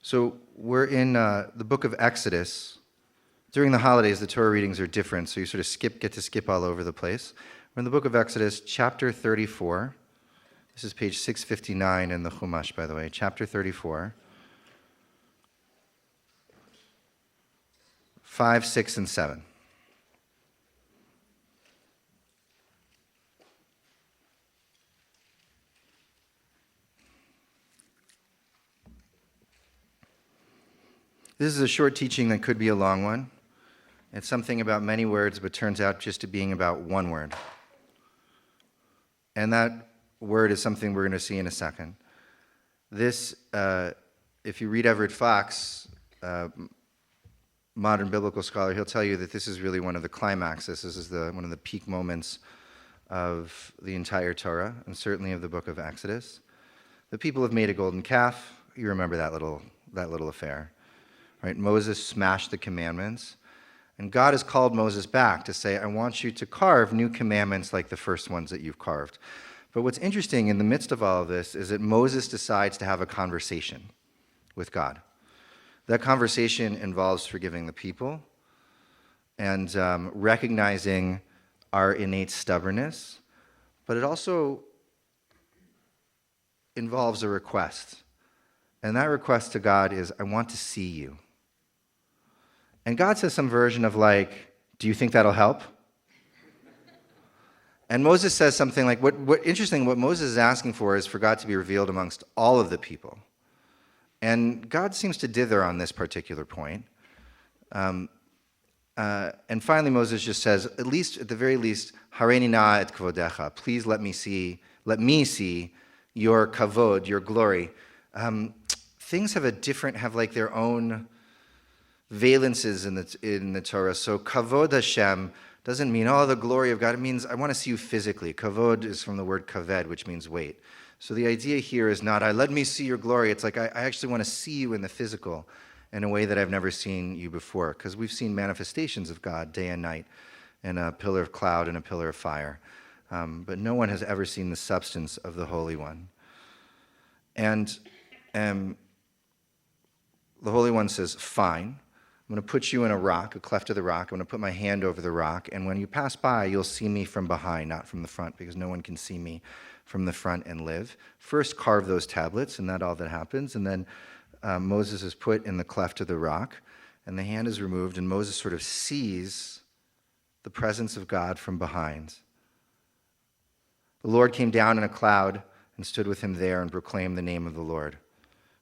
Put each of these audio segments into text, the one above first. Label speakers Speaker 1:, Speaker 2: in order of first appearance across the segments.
Speaker 1: So we're in the book of Exodus. During the holidays, the Torah readings are different, so you sort of get to skip all over the place. We're in the book of Exodus, chapter 34. This is page 659 in the Chumash, by the way, chapter 34. 5, 6, and 7. This is a short teaching that could be a long one. It's something about many words, but turns out just to being about one word. And that word is something we're going to see in a second. This, if you read Everett Fox, modern biblical scholar, he'll tell you that this is really one of the climaxes. This is one of the peak moments of the entire Torah, and certainly of the book of Exodus. The people have made a golden calf. You remember that little affair. Right? Moses smashed the commandments, and God has called Moses back to say, I want you to carve new commandments like the first ones that you've carved. But what's interesting in the midst of all of this is that Moses decides to have a conversation with God. That conversation involves forgiving the people and recognizing our innate stubbornness, but it also involves a request. And that request to God is, I want to see you. And God says some version of like, do you think that'll help? And Moses says something like, what Moses is asking for is for God to be revealed amongst all of the people. And God seems to dither on this particular point. And finally Moses just says, at the very least, Hareini na et kavodecha, please let me see your kavod, your glory. Things have like their own valences in the Torah. So kavod Hashem doesn't mean, the glory of God. It means, I want to see you physically. Kavod is from the word kaved, which means weight. So the idea here is not, let me see your glory. It's like, I actually want to see you in the physical in a way that I've never seen you before. Because we've seen manifestations of God day and night in a pillar of cloud and a pillar of fire. But no one has ever seen the substance of the Holy One. And the Holy One says, fine. I'm going to put you in a cleft of the rock. I'm going to put my hand over the rock. And when you pass by, you'll see me from behind, not from the front, because no one can see me from the front and live. First, carve those tablets, and that's all that happens. And then Moses is put in the cleft of the rock, and the hand is removed, and Moses sort of sees the presence of God from behind. The Lord came down in a cloud and stood with him there and proclaimed the name of the Lord.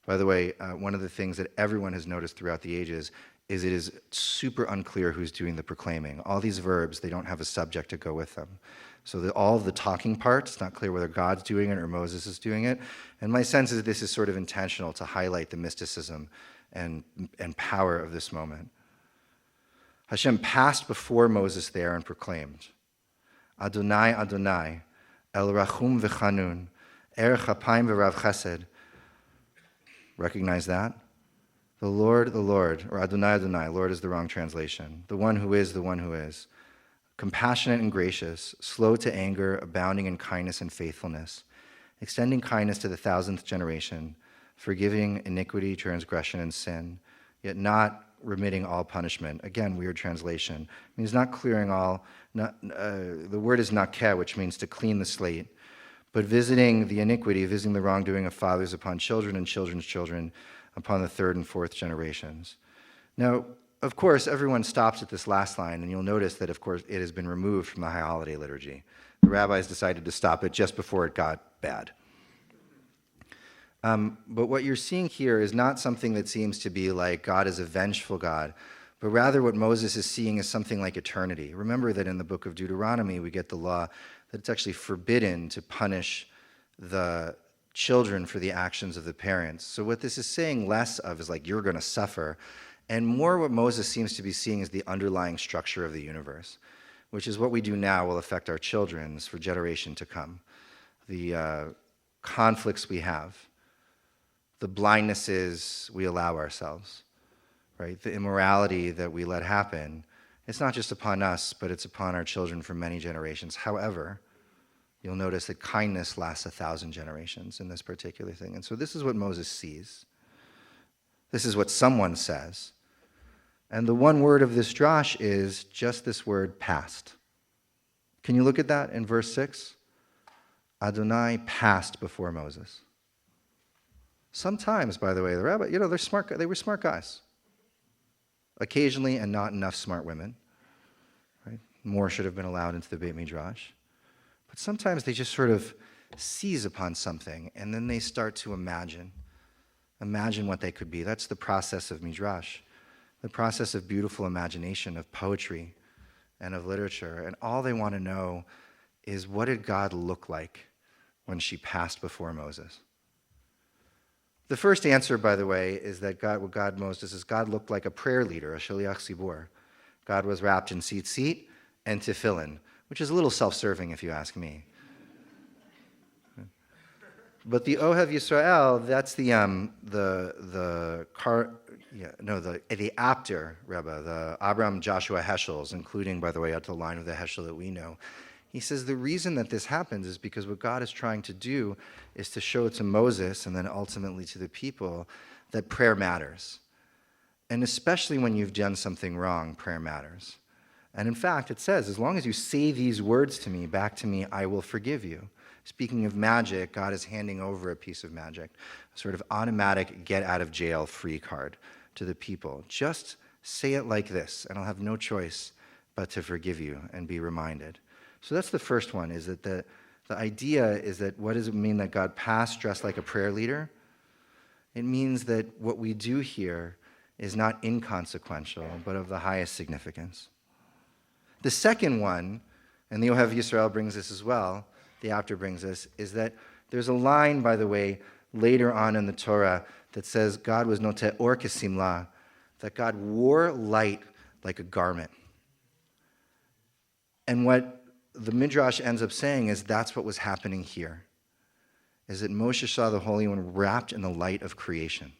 Speaker 1: By the way, one of the things that everyone has noticed throughout the ages is it is super unclear who's doing the proclaiming. All these verbs, they don't have a subject to go with them. So all of the talking parts, it's not clear whether God's doing it or Moses is doing it. And my sense is this is sort of intentional to highlight the mysticism and power of this moment. Hashem passed before Moses there and proclaimed, Adonai, Adonai, El Rachum V'Chanun, Er Chapayim V'Rav Chesed. Recognize that? The Lord, or Adonai, Adonai, Lord is the wrong translation. The one who is. Compassionate and gracious, slow to anger, abounding in kindness and faithfulness, extending kindness to the 1,000th generation, forgiving iniquity, transgression, and sin, yet not remitting all punishment. Again, weird translation. It means not clearing all, the word is nakeh, which means to clean the slate, but visiting the iniquity, visiting the wrongdoing of fathers upon children and children's children, upon the 3rd and 4th generations. Now, of course, everyone stops at this last line, and you'll notice that, of course, it has been removed from the High Holiday Liturgy. The rabbis decided to stop it just before it got bad. But what you're seeing here is not something that seems to be like God is a vengeful God, but rather what Moses is seeing is something like eternity. Remember that in the book of Deuteronomy, we get the law that it's actually forbidden to punish the children for the actions of the parents. So what this is saying less of is like, you're going to suffer, and more what Moses seems to be seeing is the underlying structure of the universe, which is what we do now will affect our children's for generation to come. The conflicts we have, the blindnesses we allow ourselves, right? The immorality that we let happen. It's not just upon us, but it's upon our children for many generations. However, you'll notice that kindness lasts 1,000 generations in this particular thing. And so this is what Moses sees. This is what someone says. And the one word of this drash is just this word, past. Can you look at that in verse 6? Adonai passed before Moses. Sometimes, by the way, the rabbi, they're smart. They were smart guys. Occasionally, and not enough smart women. Right? More should have been allowed into the Beit Midrash. But sometimes they just sort of seize upon something, and then they start to imagine what they could be. That's the process of Midrash, the process of beautiful imagination, of poetry, and of literature. And all they want to know is, what did God look like when she passed before Moses? The first answer, by the way, is that God looked like a prayer leader, a shaliach tzibur. God was wrapped in tzitzit and tefillin, which is a little self-serving if you ask me. But the Ohev Yisrael, that's the Apter Rebbe, the Abraham Joshua Heschels, including, by the way, up to the line of the Heschel that we know. He says the reason that this happens is because what God is trying to do is to show to Moses and then ultimately to the people that prayer matters. And especially when you've done something wrong, prayer matters. And in fact, it says, as long as you say these words to me, back to me, I will forgive you. Speaking of magic, God is handing over a piece of magic, a sort of automatic get-out-of-jail-free card to the people. Just say it like this, and I'll have no choice but to forgive you and be reminded. So that's the first one, is that the idea is that, what does it mean that God passed dressed like a prayer leader? It means that what we do here is not inconsequential, but of the highest significance. The second one, and the Ohev Yisrael brings this as well, the Apter brings this, is that there's a line, by the way, later on in the Torah that says God was noteh or kesimla, that God wore light like a garment. And what the Midrash ends up saying is that's what was happening here, is that Moshe saw the Holy One wrapped in the light of creation.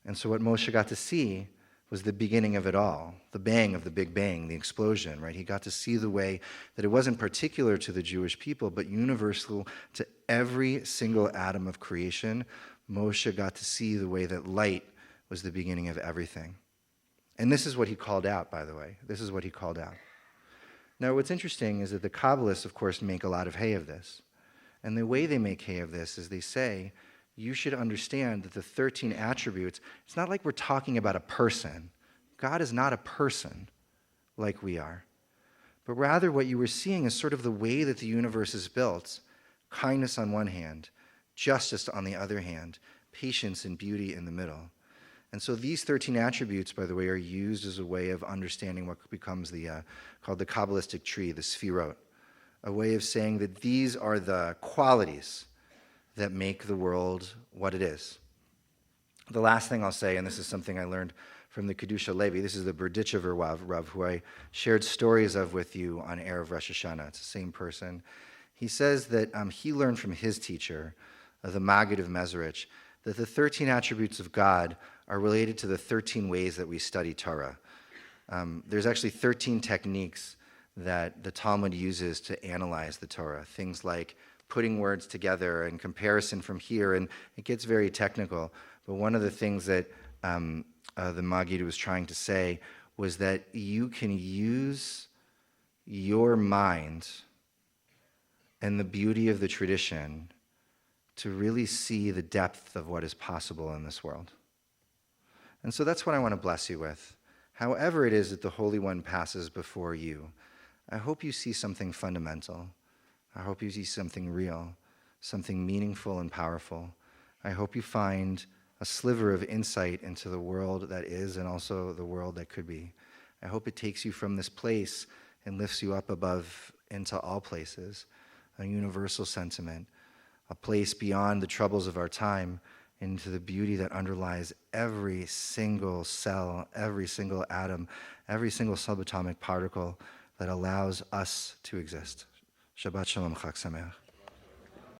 Speaker 1: And so what Moshe got to see was the beginning of it all, the bang of the Big Bang, the explosion, right? He got to see the way that it wasn't particular to the Jewish people, but universal to every single atom of creation. Moshe got to see the way that light was the beginning of everything. And this is what he called out, by the way. This is what he called out. Now, what's interesting is that the Kabbalists, of course, make a lot of hay of this. And the way they make hay of this is they say, you should understand that the 13 attributes, it's not like we're talking about a person. God is not a person like we are. But rather what you were seeing is sort of the way that the universe is built. Kindness on one hand, justice on the other hand, patience and beauty in the middle. And so these 13 attributes, by the way, are used as a way of understanding what becomes called the Kabbalistic tree, the Sfirot, a way of saying that these are the qualities that make the world what it is. The last thing I'll say, and this is something I learned from the Kedusha Levi, this is the Berditchever Rav, who I shared stories of with you on Erev Rosh Hashanah. It's the same person. He says that he learned from his teacher, the Maggid of Mezerich, that the 13 attributes of God are related to the 13 ways that we study Torah. There's actually 13 techniques that the Talmud uses to analyze the Torah, things like putting words together and comparison from here, and it gets very technical. But one of the things that the Maggid was trying to say was that you can use your mind and the beauty of the tradition to really see the depth of what is possible in this world. And so that's what I want to bless you with. However it is that the Holy One passes before you, I hope you see something fundamental. I hope you see something real, something meaningful and powerful. I hope you find a sliver of insight into the world that is and also the world that could be. I hope it takes you from this place and lifts you up above into all places, a universal sentiment, a place beyond the troubles of our time, into the beauty that underlies every single cell, every single atom, every single subatomic particle that allows us to exist. Shabbat Shalom, Chag Sameach.